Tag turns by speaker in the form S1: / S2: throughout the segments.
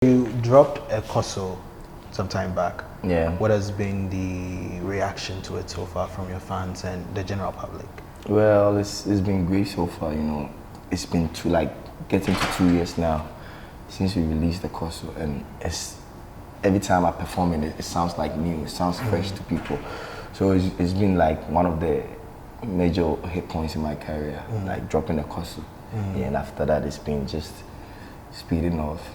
S1: You dropped a Koso some time back.
S2: Yeah.
S1: What has been the reaction to it so far from your fans and the general public?
S2: Well, it's been great so far. It's been getting to 2 years now since we released the course, and it's every time I perform it, it sounds like new. It sounds fresh to people. So it's been like one of the major hit points in my career, like dropping the course. Yeah, and after that, it's been just speeding off.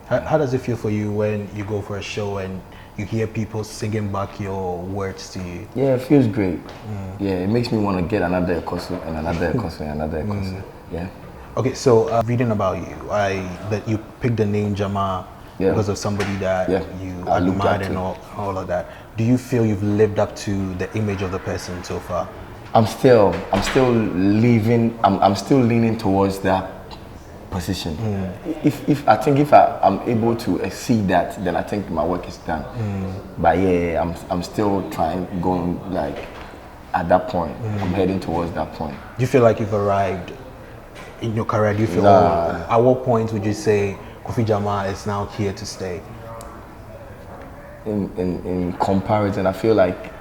S1: How does it feel for you when you go for a show and you hear people singing back your words to you?
S2: Yeah, it feels great. Yeah, it makes me want to get another Ekoso and another Ekoso and another Ekoso. Yeah.
S1: Okay, so reading about you, that you picked the name Jamar because of somebody that you admired and all of that. Do you feel you've lived up to the image of the person so far?
S2: I'm still leaving. I'm still leaning towards that position. If I'm able to exceed that, then I think my work is done. But yeah, I'm still going like at that point. I'm heading towards that point.
S1: Do you feel like you've arrived in your career? Do you feel at what point would you say Kofi Jamar is now here to stay?
S2: In comparison, I feel like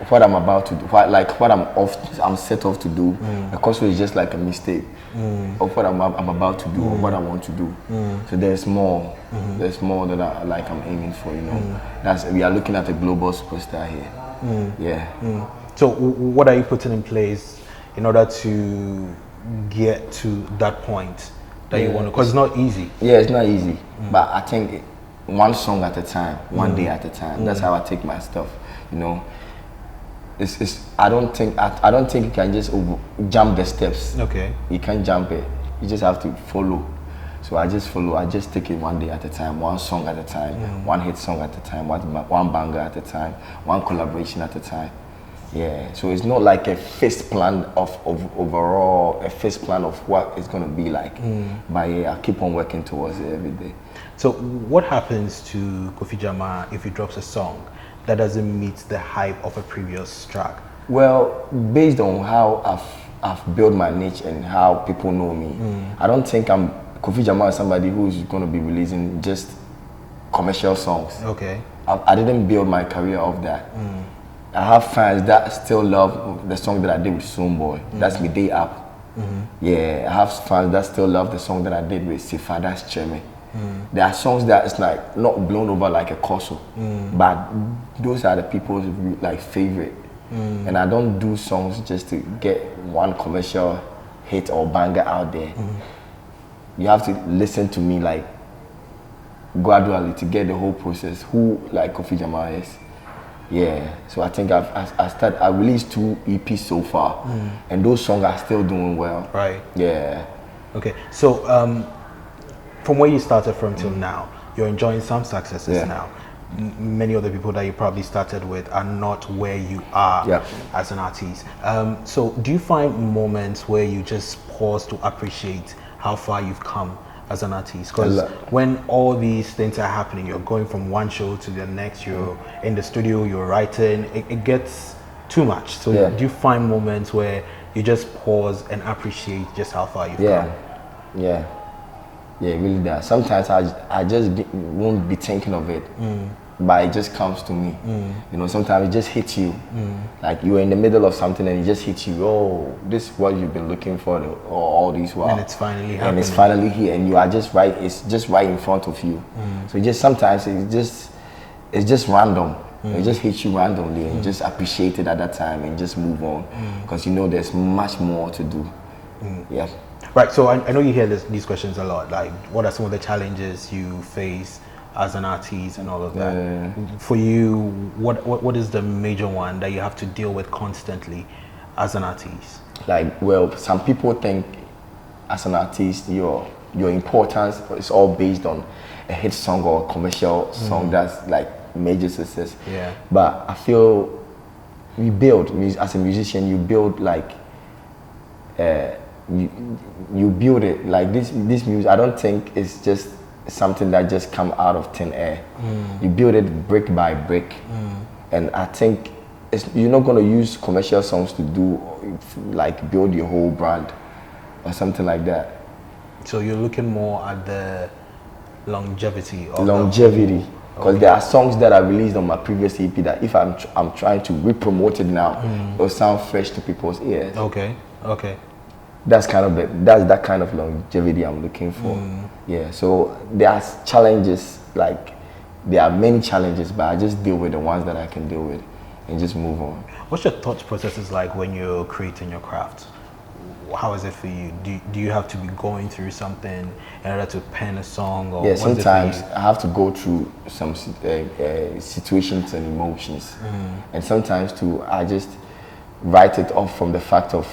S2: what I'm about to do, what I'm set off to do, because it's just like a mistake of what I'm about to do or what I want to do. So there's more. There's more that I'm aiming for. We are looking at a global superstar here. Yeah.
S1: So what are you putting in place in order to get to that point that you want to? Because it's not easy.
S2: Yeah, it's not easy. But I think one song at a time, one day at a time. That's how I take my stuff. I don't think you can just jump the steps. Okay. You can't jump it. You just have to follow. So I just follow. I just take it one day at a time, one song at a time, one hit song at a time, one banger at a time, one collaboration at a time. Yeah. So it's not like a fixed plan of overall, a fixed plan of what it's gonna be like. But yeah, I keep on working towards it every day.
S1: So what happens to Kofi Jamar if he drops a song that doesn't meet the hype of a previous track?
S2: Well, based on how I've built my niche and how people know me, I don't think Kofi Jamar is somebody who's going to be releasing just commercial songs. Okay. I didn't build my career off that. I have fans that still love the song that I did with Soulboy. That's Me Day Up. Yeah, I have fans that still love the song that I did with Sifa. That's Cheme. There are songs that it's like not blown over like a Koso, but those are the people's like favorite. And I don't do songs just to get one commercial hit or banger out there. You have to listen to me like gradually to get the whole process. Who like Kofi Jamar is. Yeah, so I think I released 2 EPs so far, and those songs are still doing well. Right. Yeah.
S1: Okay, so from where you started from till now, you're enjoying some successes now. Many of the people that you probably started with are not where you are as an artist. So do you find moments where you just pause to appreciate how far you've come as an artist? Because when all these things are happening, you're going from one show to the next, you're in the studio, you're writing, it gets too much. So do you find moments where you just pause and appreciate just how far you've come?
S2: Yeah, it really does. Sometimes I just won't be thinking of it, but it just comes to me. Sometimes it just hits you. Like you're in the middle of something and it just hits you. Oh, this is what you've been looking for all these while.
S1: And it's finally happening.
S2: And it's finally here, and you are just right. It's just right in front of you. So sometimes it's just random. It just hits you randomly, and just appreciate it at that time and just move on, because there's much more to do. Yeah.
S1: Right, so I know you hear these questions a lot, like what are some of the challenges you face as an artist and all of that? For you, what is the major one that you have to deal with constantly as an artist?
S2: Some people think as an artist, your importance is all based on a hit song or a commercial song that's like major success. Yeah. But I feel we build, as a musician, you build like you build it like this music. I don't think it's just something that just come out of thin air. You build it brick by brick, and I think you're not going to use commercial songs to do like build your whole brand or something like that.
S1: So you're looking more at the longevity.
S2: Longevity. Because there are songs that I released on my previous EP that if I'm trying to re-promote it now, it'll sound fresh to people's ears.
S1: Okay.
S2: That's that kind of longevity I'm looking for. Yeah. So there are challenges, like there are many challenges, but I just deal with the ones that I can deal with and just move on.
S1: What's your thought processes like when you're creating your craft? How is it for you? Do you have to be going through something in order to pen a song? Or
S2: yeah, sometimes I have to go through some situations and emotions. And sometimes too, I just write it off from the fact of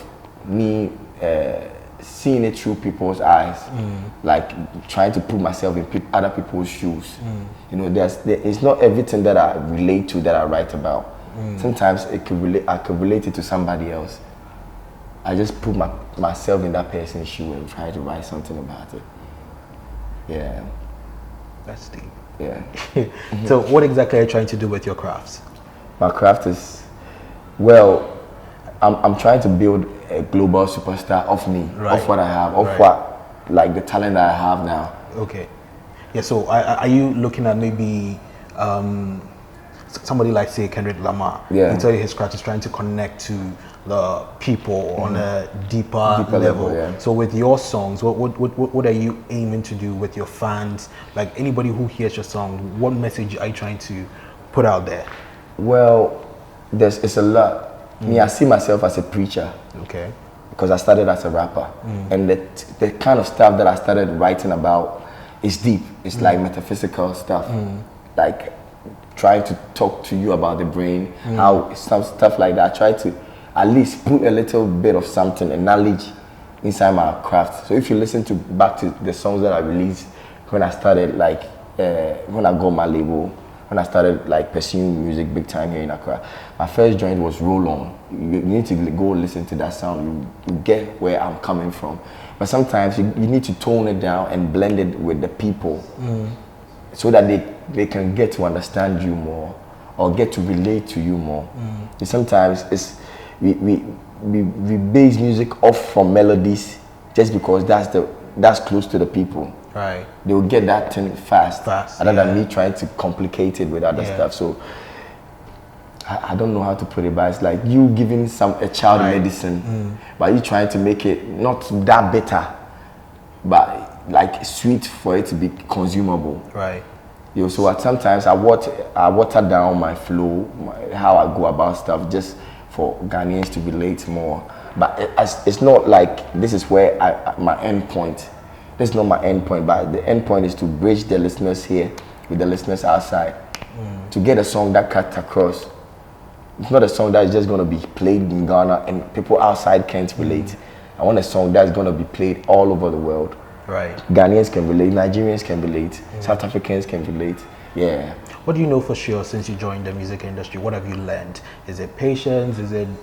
S2: me seeing it through people's eyes, like trying to put myself in other people's shoes. You know, it's not everything that I relate to that I write about. Sometimes I could relate it to somebody else. I just put myself in that person's shoe and try to write something about it. Yeah.
S1: That's deep.
S2: Yeah.
S1: So what exactly are you trying to do with your crafts?
S2: My craft is, well, I'm trying to build a global superstar of me, of what I have, of what, like the talent that I have now.
S1: Okay. Yeah, so are you looking at maybe somebody like, say, Kendrick Lamar?
S2: Yeah.
S1: You tell you his craft is trying to connect to the people on a deeper level.
S2: Yeah.
S1: So with your songs, what are you aiming to do with your fans? Like anybody who hears your song, what message are you trying to put out there?
S2: Well, it's a lot. Me, I see myself as a preacher.
S1: Okay.
S2: Because I started as a rapper. And the kind of stuff that I started writing about is deep. It's like metaphysical stuff. Like trying to talk to you about the brain, how stuff like that. I try to at least put a little bit of something, a knowledge inside my craft. So if you listen back to the songs that I released when I started, like when I got my label, when I started like pursuing music big time here in Accra, my first joint was Roll On. You need to go listen to that sound. You get where I'm coming from. But sometimes you need to tone it down and blend it with the people so that they can get to understand you more or get to relate to you more. Sometimes we base music off from melodies just because that's close to the people.
S1: Right.
S2: They will get that thing fast rather than me trying to complicate it with other stuff. So I don't know how to put it, but it's like you giving a child medicine, but you trying to make it not that bitter, but like sweet for it to be consumable.
S1: Right.
S2: So sometimes I water down my flow, how I go about stuff, just for Ghanaians to relate more. But it's not like this is where my end point. This is not my end point, but the end point is to bridge the listeners here with the listeners outside. To get a song that cuts across. It's not a song that is just going to be played in Ghana and people outside can't relate. I want a song that's going to be played all over the world.
S1: Right.
S2: Ghanaians can relate, Nigerians can relate, South Africans can relate. Yeah.
S1: What do you know for sure since you joined the music industry? What have you learned? Is it patience?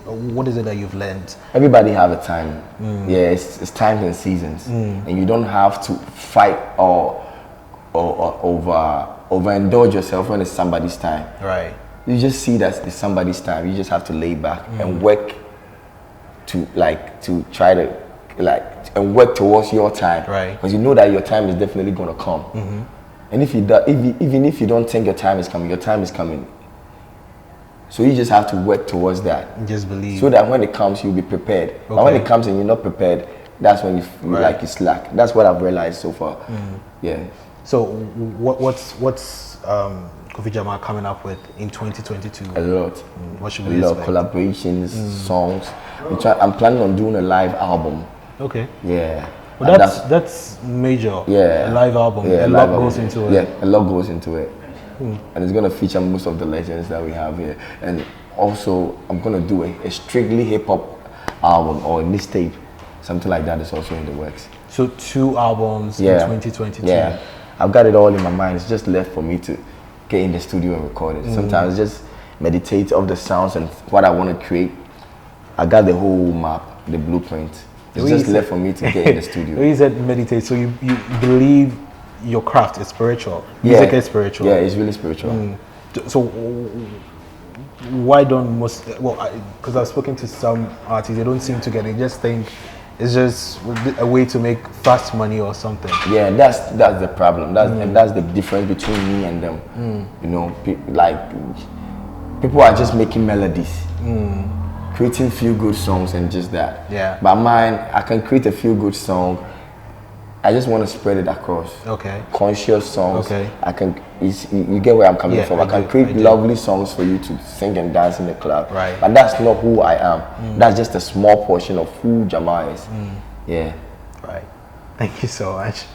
S1: What is it that you've learned?
S2: Everybody have a time. Yeah, it's times and seasons. And you don't have to fight or overindulge yourself when it's somebody's time.
S1: Right.
S2: You just see that it's somebody's time. You just have to lay back and work to try to and work towards your time.
S1: Right.
S2: Because you know that your time is definitely going to come. And even if you don't think your time is coming, your time is coming. So you just have to work towards that.
S1: Just believe.
S2: So that when it comes, you'll be prepared. Okay. But when it comes and you're not prepared, that's when you feel like you slack. That's what I've realized so far. Yeah.
S1: So what's Kofi Jamar coming up with in 2022?
S2: A lot.
S1: What should we
S2: expect?
S1: A
S2: lot of collaborations, songs. I'm planning on doing a live album.
S1: Okay.
S2: Yeah.
S1: Well, that's major.
S2: Yeah.
S1: A live album.
S2: Yeah,
S1: a lot goes into it.
S2: Yeah, a lot goes into it. And it's gonna feature most of the legends that we have here. And also, I'm gonna do a strictly hip hop album or a mixtape, something like that is also in the works.
S1: So 2 albums in 2022.
S2: Yeah, I've got it all in my mind. It's just left for me to get in the studio and record it. Sometimes just meditate of the sounds and what I want to create. I got the whole map, the blueprint. It's just left for me to get in the studio.
S1: You said meditate, so you believe your craft is spiritual. Music is spiritual.
S2: Yeah, it's really spiritual.
S1: So why don't most, because I've spoken to some artists, they don't seem to get it. They just think it's just a way to make fast money or something.
S2: Yeah, that's the problem. And that's the difference between me and them. You know, people are just making melodies, creating feel good songs and just that.
S1: Yeah.
S2: But mine, I can create a feel good song. I just want to spread it across.
S1: Okay.
S2: Conscious songs.
S1: Okay.
S2: You get where I'm coming from. I can create lovely songs for you to sing and dance in the club.
S1: Right.
S2: But that's not who I am. That's just a small portion of who Jamar is. Yeah.
S1: Right. Thank you so much.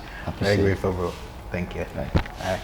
S1: Very grateful, bro. Thank you.
S2: Right.
S1: All right.